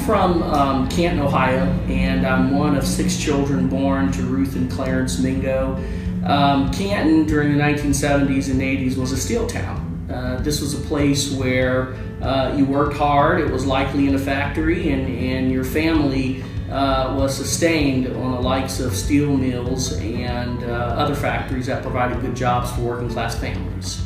from Canton, Ohio, and I'm one of 6 children born to Ruth and Clarence Mingo. Canton during the 1970s and 80s was a steel town. This was a place where you worked hard, it was likely in a factory, and your family was sustained on the likes of steel mills and other factories that provided good jobs for working class families.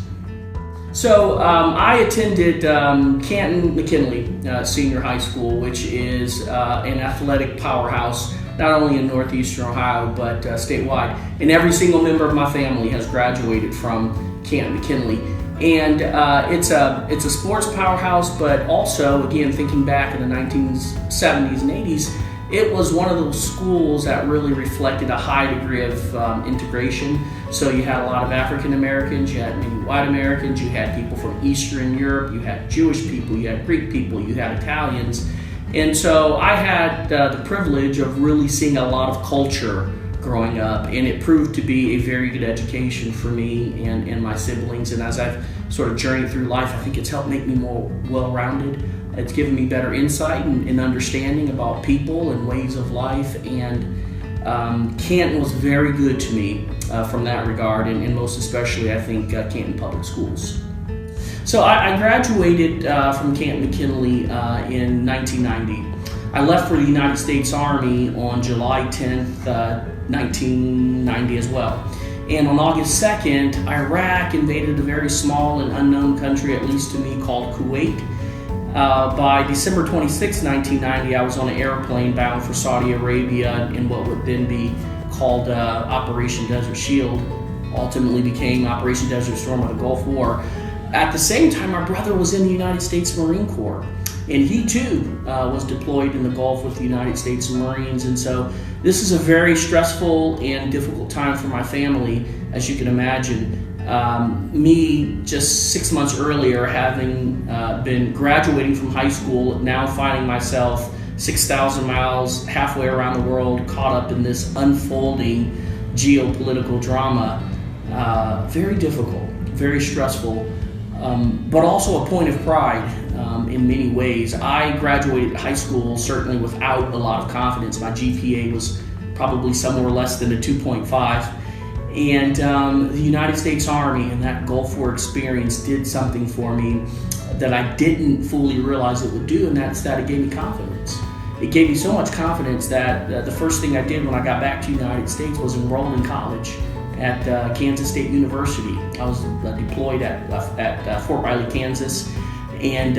So I attended Canton McKinley Senior High School, which is an athletic powerhouse, not only in northeastern Ohio, but statewide. And every single member of my family has graduated from Canton McKinley. And it's a sports powerhouse, but also, again, thinking back in the 1970s and 80s, it was one of those schools that really reflected a high degree of integration. So you had a lot of African Americans, you had many white Americans, you had people from Eastern Europe, you had Jewish people, you had Greek people, you had Italians. And so I had the privilege of really seeing a lot of culture growing up, and it proved to be a very good education for me and my siblings. And as I've sort of journeyed through life, I think it's helped make me more well-rounded. It's given me better insight and understanding about people and ways of life, and Canton was very good to me from that regard, and most especially, I think, Canton Public Schools. So I graduated from Canton McKinley in 1990. I left for the United States Army on July 10th, 1990 as well. And on August 2nd, Iraq invaded a very small and unknown country, at least to me, called Kuwait. By December 26, 1990, I was on an airplane bound for Saudi Arabia in what would then be called Operation Desert Shield, ultimately became Operation Desert Storm of the Gulf War. At the same time, my brother was in the United States Marine Corps, and he too was deployed in the Gulf with the United States Marines. And so this is a very stressful and difficult time for my family, as you can imagine. Me just 6 months earlier having been graduating from high school, now finding myself 6,000 miles halfway around the world, caught up in this unfolding geopolitical drama. Very difficult, very stressful, but also a point of pride in many ways. I graduated high school certainly without a lot of confidence. My GPA was probably somewhere less than a 2.5. And the United States Army and that Gulf War experience did something for me that I didn't fully realize it would do, and that's that it gave me confidence. It gave me so much confidence that the first thing I did when I got back to the United States was enroll in college at Kansas State University. I was deployed at Fort Riley, Kansas, and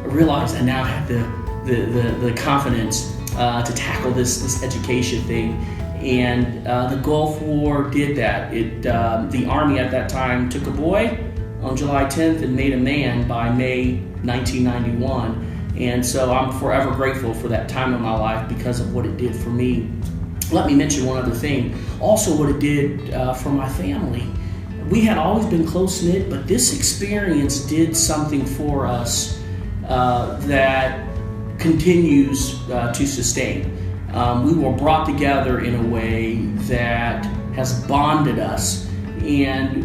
realized I now had the confidence to tackle this education thing. And the Gulf War did that. The Army at that time took a boy on July 10th and made a man by May 1991. And so I'm forever grateful for that time in my life because of what it did for me. Let me mention one other thing. Also what it did for my family. We had always been close-knit, but this experience did something for us that continues to sustain. We were brought together in a way that has bonded us, and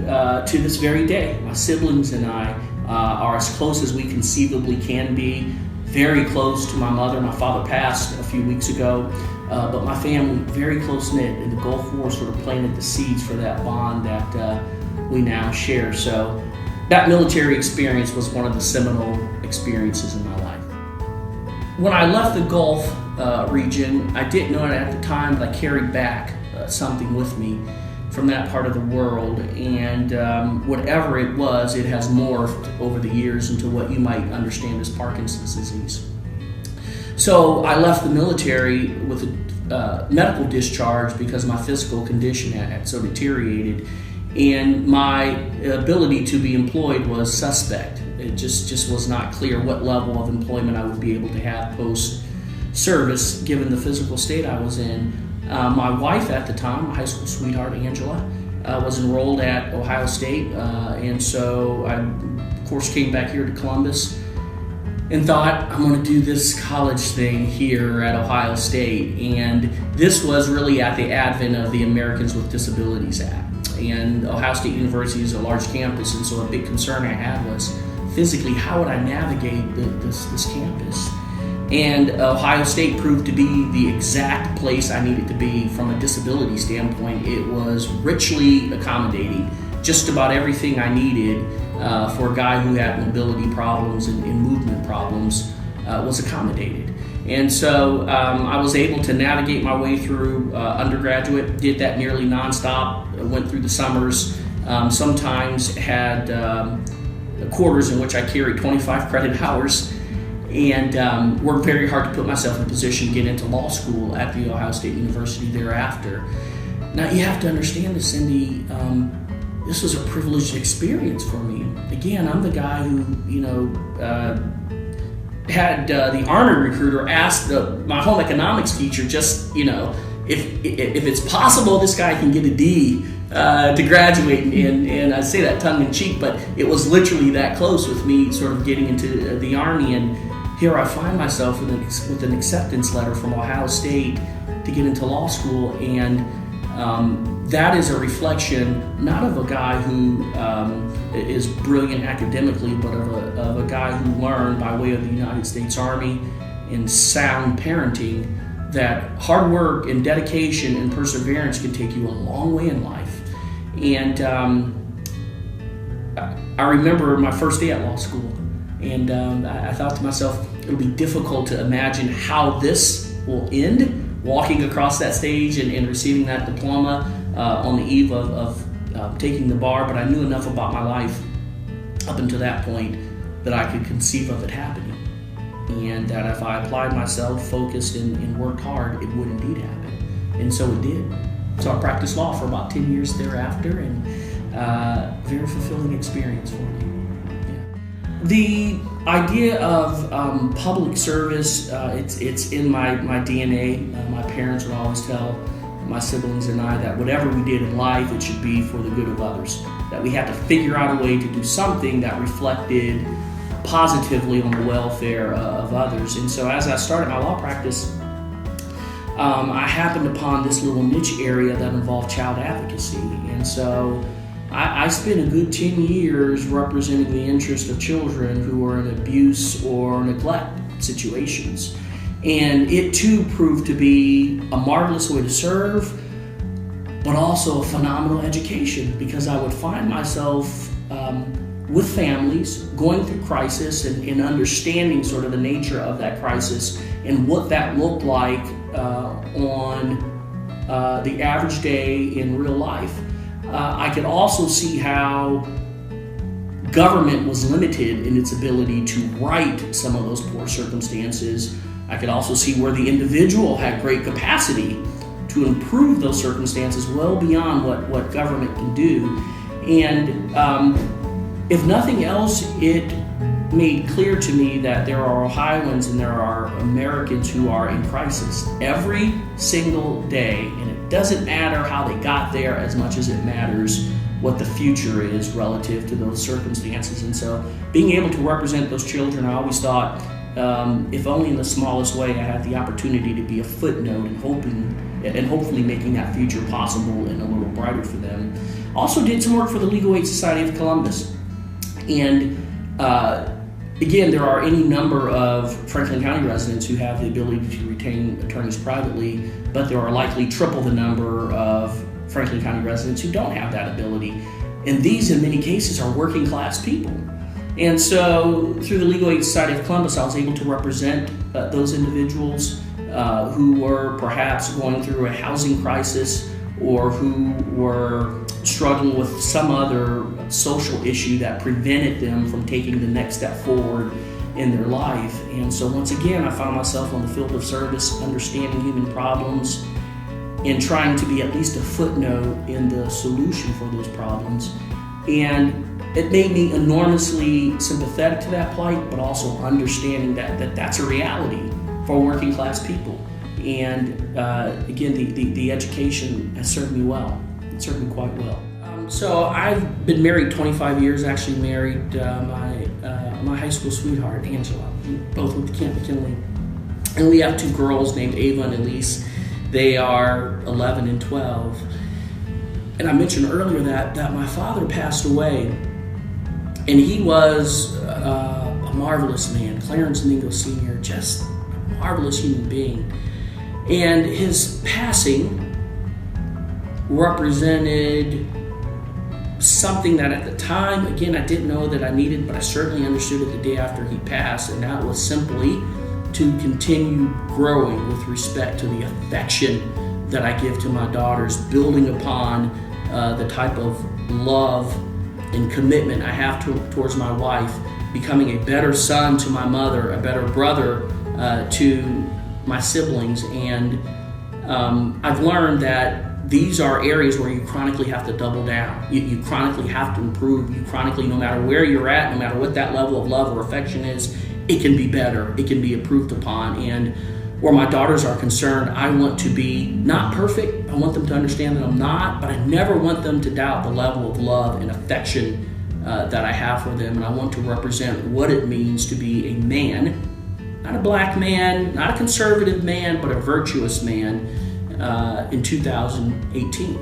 to this very day, my siblings and I are as close as we conceivably can be, very close to my mother. My father passed a few weeks ago, but my family, very close-knit, and the Gulf War sort of planted the seeds for that bond that we now share. So that military experience was one of the seminal experiences in my life. When I left the Gulf region, I didn't know it at the time, but I carried back something with me from that part of the world, and whatever it was, it has morphed over the years into what you might understand as Parkinson's disease. So I left the military with a medical discharge because my physical condition had so deteriorated, and my ability to be employed was suspect. It just was not clear what level of employment I would be able to have post-service given the physical state I was in. My wife at the time, my high school sweetheart, Angela, was enrolled at Ohio State, and so I, of course, came back here to Columbus and thought, I'm going to do this college thing here at Ohio State. And this was really at the advent of the Americans with Disabilities Act. And Ohio State University is a large campus, and so a big concern I had was physically, how would I navigate this campus? And Ohio State proved to be the exact place I needed to be from a disability standpoint. It was richly accommodating. Just about everything I needed for a guy who had mobility problems and movement problems was accommodated. And so I was able to navigate my way through undergraduate, did that nearly nonstop, went through the summers, sometimes had quarters in which I carried 25 credit hours, and worked very hard to put myself in a position to get into law school at the Ohio State University thereafter. Now you have to understand this, Cindy, this was a privileged experience for me. Again, I'm the guy who, had the Army recruiter ask my home economics teacher, just, if it's possible this guy can get a D to graduate, and I say that tongue in cheek, but it was literally that close with me sort of getting into the Army, and here I find myself with an acceptance letter from Ohio State to get into law school, and that is a reflection not of a guy who is brilliant academically, but of a guy who learned by way of the United States Army and sound parenting that hard work and dedication and perseverance can take you a long way in life. And I remember my first day at law school, and I thought to myself, it'll be difficult to imagine how this will end, walking across that stage and receiving that diploma on the eve of taking the bar, but I knew enough about my life up until that point that I could conceive of it happening, and that if I applied myself, focused, and worked hard, it would indeed happen. And so it did. So I practiced law for about 10 years thereafter, and very fulfilling experience for me. Yeah. The idea of public service, it's in my DNA. My parents would always tell my siblings and I that whatever we did in life, it should be for the good of others. That we had to figure out a way to do something that reflected positively on the welfare of others. And so as I started my law practice, I happened upon this little niche area that involved child advocacy. And so I spent a good 10 years representing the interest of children who were in abuse or neglect situations. And it too proved to be a marvelous way to serve, but also a phenomenal education, because I would find myself with families going through crisis and understanding sort of the nature of that crisis and what that looked like on the average day in real life. I could also see how government was limited in its ability to right some of those poor circumstances. I could also see where the individual had great capacity to improve those circumstances well beyond what government can do. And if nothing else, it made clear to me that there are Ohioans and there are Americans who are in crisis every single day, and it doesn't matter how they got there as much as it matters what the future is relative to those circumstances. And so being able to represent those children, I always thought, if only in the smallest way, I had the opportunity to be a footnote and hopefully making that future possible and a little brighter for them. Also did some work for the Legal Aid Society of Columbus. And again, there are any number of Franklin County residents who have the ability to retain attorneys privately, but there are likely triple the number of Franklin County residents who don't have that ability. And these, in many cases, are working class people. And so through the Legal Aid Society of Columbus, I was able to represent those individuals who were perhaps going through a housing crisis or who were struggling with some other social issue that prevented them from taking the next step forward in their life. And so once again, I found myself on the field of service, understanding human problems and trying to be at least a footnote in the solution for those problems. And it made me enormously sympathetic to that plight, but also understanding that that's a reality for working class people. And again, the education has served me well. It served me quite well. So I've been married 25 years, actually married my high school sweetheart, Angela. We both went to Camp McKinley. And we have two girls named Ava and Elise. They are 11 and 12. And I mentioned earlier that my father passed away, and he was a marvelous man, Clarence Mingo Sr., just marvelous human being. And his passing represented something that at the time, again, I didn't know that I needed, but I certainly understood it the day after he passed, and that was simply to continue growing with respect to the affection that I give to my daughters, building upon the type of love and commitment I have towards my wife, becoming a better son to my mother, a better brother to my siblings. And I've learned that these are areas where you chronically have to double down. You chronically have to improve. You chronically, no matter where you're at, no matter what that level of love or affection is, it can be better. It can be improved upon. And where my daughters are concerned, I want to be not perfect. I want them to understand that I'm not, but I never want them to doubt the level of love and affection that I have for them. And I want to represent what it means to be a man, not a black man, not a conservative man, but a virtuous man in 2018.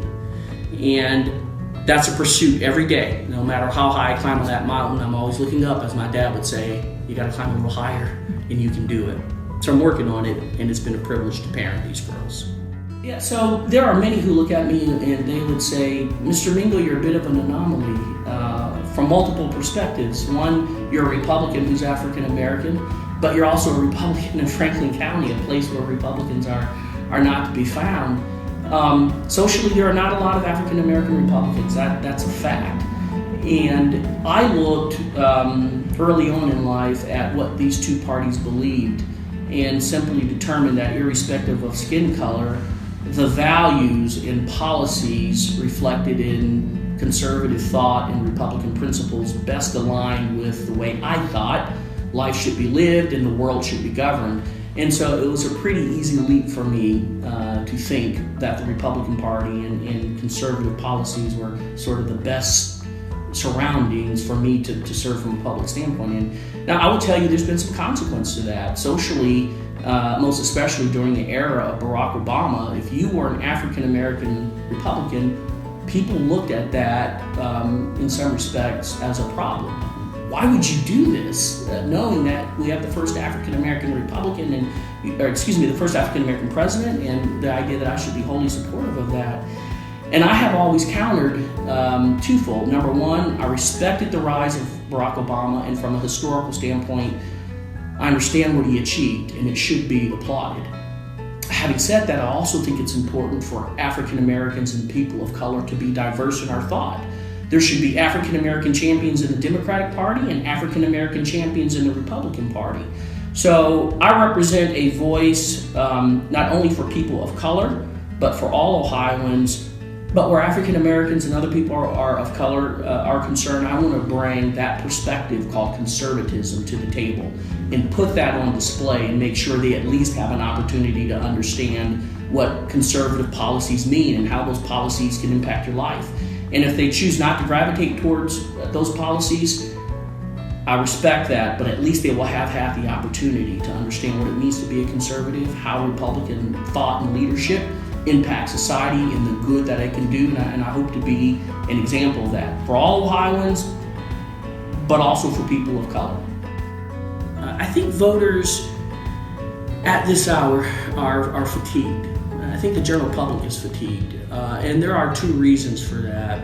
And that's a pursuit every day. No matter how high I climb on that mountain, I'm always looking up, as my dad would say, you got to climb a little higher and you can do it. So I'm working on it, and it's been a privilege to parent these girls. Yeah, so there are many who look at me and they would say, Mr. Mingo, you're a bit of an anomaly from multiple perspectives. One, you're a Republican who's African American, but you're also a Republican in Franklin County, a place where Republicans are not to be found. Socially, there are not a lot of African American Republicans. That's a fact. And I looked early on in life at what these two parties believed and simply determined that irrespective of skin color, the values and policies reflected in conservative thought and Republican principles best aligned with the way I thought life should be lived and the world should be governed. And so it was a pretty easy leap for me to think that the Republican Party and conservative policies were sort of the best surroundings for me to serve from a public standpoint. And now I will tell you there's been some consequence to that. Socially, most especially during the era of Barack Obama, if you were an African American Republican, people looked at that in some respects as a problem. Why would you do this, knowing that we have the first African American Republican the first African American president, and the idea that I should be wholly supportive of that? And I have always countered twofold. Number one, I respected the rise of Barack Obama, and from a historical standpoint, I understand what he achieved, and it should be applauded. Having said that, I also think it's important for African Americans and people of color to be diverse in our thought. There should be African American champions in the Democratic Party and African American champions in the Republican Party. So I represent a voice not only for people of color, but for all Ohioans. But where African Americans and other people are of color are concerned, I want to bring that perspective called conservatism to the table and put that on display and make sure they at least have an opportunity to understand what conservative policies mean and how those policies can impact your life. And if they choose not to gravitate towards those policies, I respect that, but at least they will have had the opportunity to understand what it means to be a conservative, how Republican thought and leadership impact society and the good that it can do, and I hope to be an example of that for all Ohioans, but also for people of color. I think voters at this hour are fatigued. I think the general public is fatigued, and there are two reasons for that.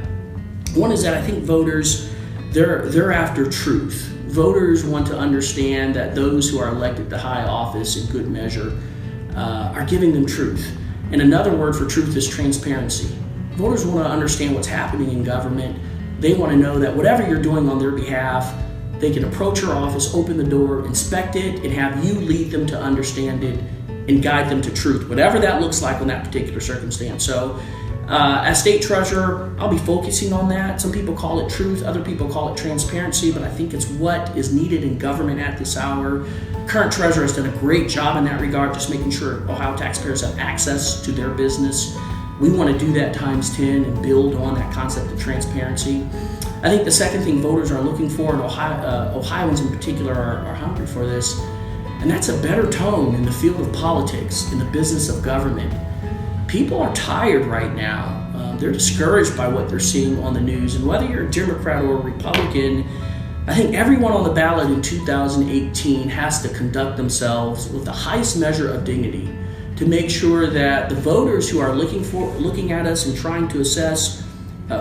One is that I think voters, they're after truth. Voters want to understand that those who are elected to high office in good measure are giving them truth. And another word for truth is transparency. Voters want to understand what's happening in government. They want to know that whatever you're doing on their behalf, they can approach your office, open the door, inspect it, and have you lead them to understand it and guide them to truth, whatever that looks like in that particular circumstance. So as state treasurer, I'll be focusing on that. Some people call it truth, other people call it transparency, but I think it's what is needed in government at this hour. Current treasurer has done a great job in that regard, just making sure Ohio taxpayers have access to their business. We want to do that times 10 and build on that concept of transparency. I think the second thing voters are looking for, and Ohioans in particular are hungry for this, and that's a better tone in the field of politics, in the business of government. People are tired right now. They're discouraged by what they're seeing on the news, and whether you're a Democrat or a Republican, I think everyone on the ballot in 2018 has to conduct themselves with the highest measure of dignity to make sure that the voters who are looking at us and trying to assess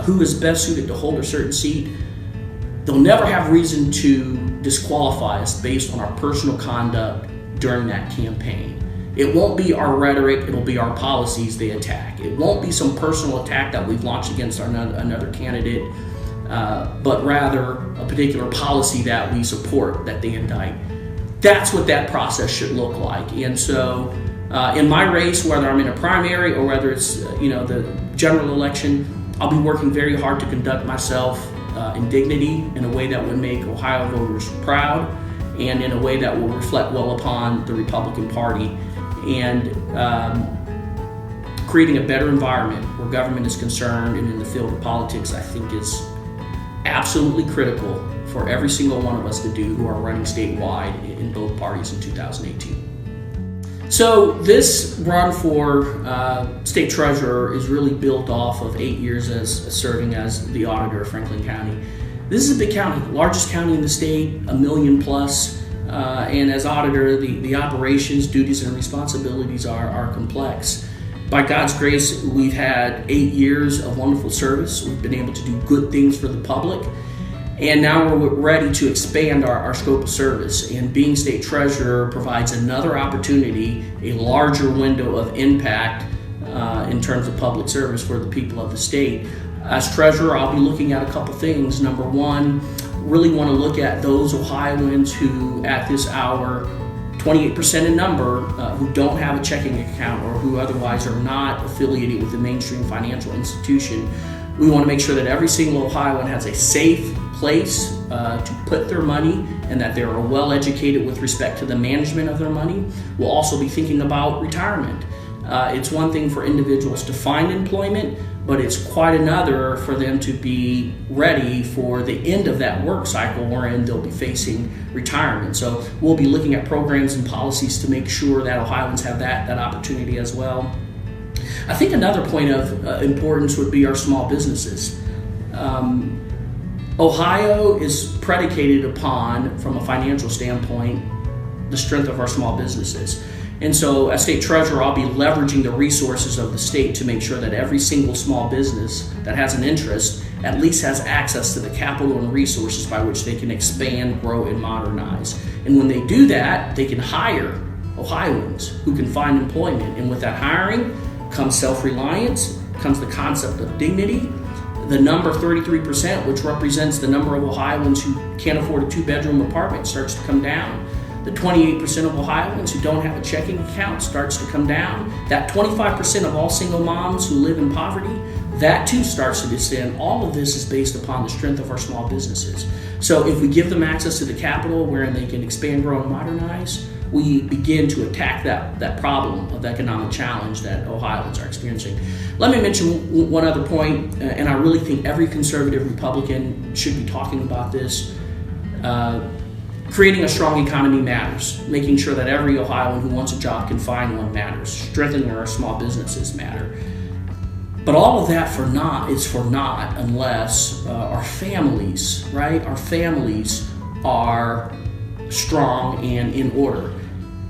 who is best suited to hold a certain seat, they'll never have reason to disqualify us based on our personal conduct during that campaign. It won't be our rhetoric, it'll be our policies they attack. It won't be some personal attack that we've launched against another candidate, but rather a particular policy that we support that they indict. That's what that process should look like. And so in my race, whether I'm in a primary or whether it's the general election, I'll be working very hard to conduct myself in dignity, in a way that would make Ohio voters proud, and in a way that will reflect well upon the Republican Party, and creating a better environment where government is concerned and in the field of politics, I think is absolutely critical for every single one of us to do who are running statewide in both parties in 2018. So this run for state treasurer is really built off of 8 years as serving as the auditor of Franklin County. This is a big county, largest county in the state, 1 million plus, and as auditor, the operations, duties, and responsibilities are complex. By God's grace, we've had 8 years of wonderful service. We've been able to do good things for the public. And now we're ready to expand our scope of service. And being state treasurer provides another opportunity, a larger window of impact in terms of public service for the people of the state. As treasurer, I'll be looking at a couple things. Number one, really want to look at those Ohioans who at this hour, 28% in number, who don't have a checking account or who otherwise are not affiliated with a mainstream financial institution. We want to make sure that every single Ohioan has a safe place to put their money and that they are well educated with respect to the management of their money. We'll also be thinking about retirement. It's one thing for individuals to find employment, but it's quite another for them to be ready for the end of that work cycle wherein they'll be facing retirement. So we'll be looking at programs and policies to make sure that Ohioans have that opportunity as well. I think another point of importance would be our small businesses. Ohio is predicated upon, from a financial standpoint, the strength of our small businesses. And so as state treasurer, I'll be leveraging the resources of the state to make sure that every single small business that has an interest at least has access to the capital and resources by which they can expand, grow, and modernize. And when they do that, they can hire Ohioans who can find employment. And with that hiring comes self-reliance, comes the concept of dignity. The number 33%, which represents the number of Ohioans who can't afford a 2-bedroom apartment, starts to come down. The 28% of Ohioans who don't have a checking account starts to come down. That 25% of all single moms who live in poverty, that too starts to descend. All of this is based upon the strength of our small businesses. So if we give them access to the capital wherein they can expand, grow, and modernize, we begin to attack that problem of economic challenge that Ohioans are experiencing. Let me mention one other point, and I really think every conservative Republican should be talking about this. Creating a strong economy matters. Making sure that every Ohioan who wants a job can find one matters. Strengthening our small businesses matter. But all of that is for naught unless our families, right? Our families are strong and in order.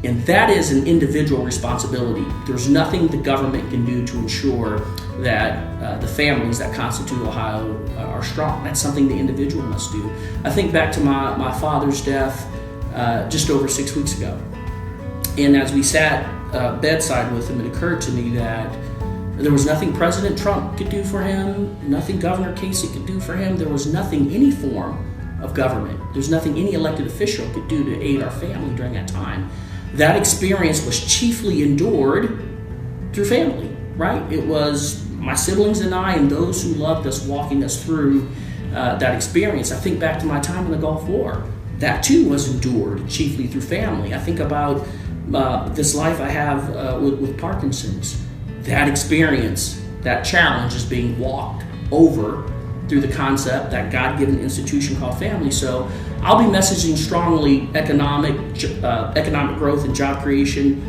And that is an individual responsibility. There's nothing the government can do to ensure that the families that constitute Ohio are strong. That's something the individual must do. I think back to my father's death just over 6 weeks ago. And as we sat bedside with him, it occurred to me that there was nothing President Trump could do for him, nothing Governor Casey could do for him. There was nothing, any form of government. There's nothing any elected official could do to aid our family during that time. That experience was chiefly endured through family, right? It was my siblings and I and those who loved us walking us through that experience. I think back to my time in the Gulf War. That too was endured chiefly through family. I think about this life I have with Parkinson's. That experience, that challenge is being walked over through the concept, that God-given institution called family. So I'll be messaging strongly economic growth and job creation,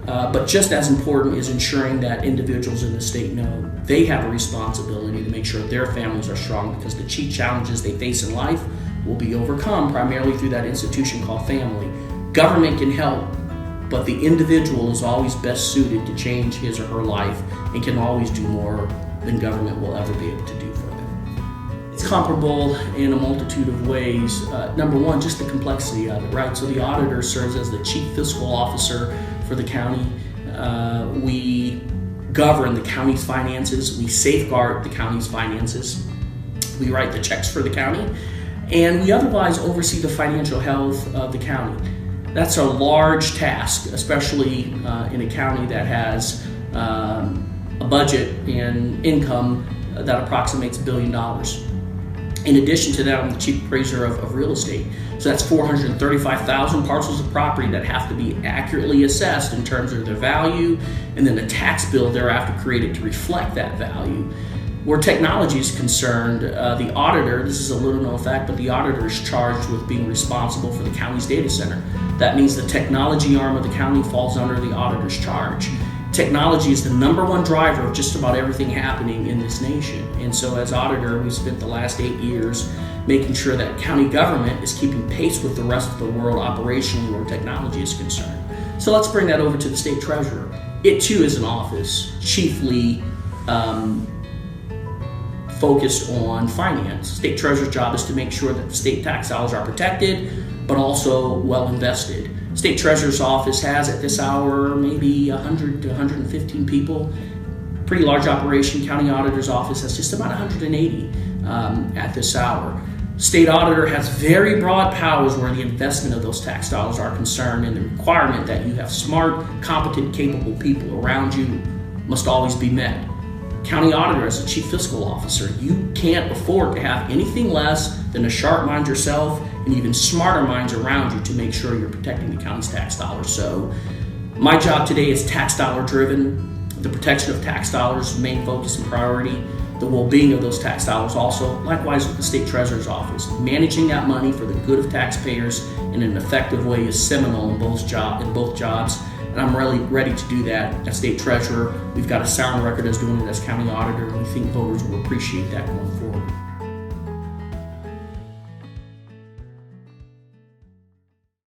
but just as important is ensuring that individuals in the state know they have a responsibility to make sure their families are strong, because the chief challenges they face in life will be overcome primarily through that institution called family. Government can help, but the individual is always best suited to change his or her life and can always do more than government will ever be able to do for them. It's comparable in a multitude of ways. Number one, just the complexity of it, right? So the auditor serves as the chief fiscal officer for the county. We govern the county's finances. We safeguard the county's finances. We write the checks for the county, and we otherwise oversee the financial health of the county. That's a large task, especially in a county that has a budget and income that approximates $1 billion. In addition to that, I'm the chief appraiser of real estate. So that's 435,000 parcels of property that have to be accurately assessed in terms of their value, and then a tax bill thereafter created to reflect that value. Where technology is concerned, the auditor, this is a little known fact, but the auditor is charged with being responsible for the county's data center. That means the technology arm of the county falls under the auditor's charge. Technology is the number one driver of just about everything happening in this nation. And so as auditor, we spent the last 8 years making sure that county government is keeping pace with the rest of the world operationally where technology is concerned. So let's bring that over to the state treasurer. It too is an office chiefly focused on finance. State treasurer's job is to make sure that the state tax dollars are protected, but also well invested. State treasurer's office has at this hour maybe 100 to 115 people. Pretty large operation. County auditor's office has just about 180 at this hour. State auditor has very broad powers where the investment of those tax dollars are concerned, and the requirement that you have smart, competent, capable people around you must always be met. County auditor, as a chief fiscal officer, you can't afford to have anything less than a sharp mind yourself and even smarter minds around you to make sure you're protecting the county's tax dollars. So my job today is tax dollar driven. The protection of tax dollars, main focus and priority. The well-being of those tax dollars also. Likewise with the state treasurer's office. Managing that money for the good of taxpayers in an effective way is seminal in both jobs. And I'm really ready to do that as state treasurer. We've got a sound record as doing it as county auditor, and we think voters will appreciate that going forward.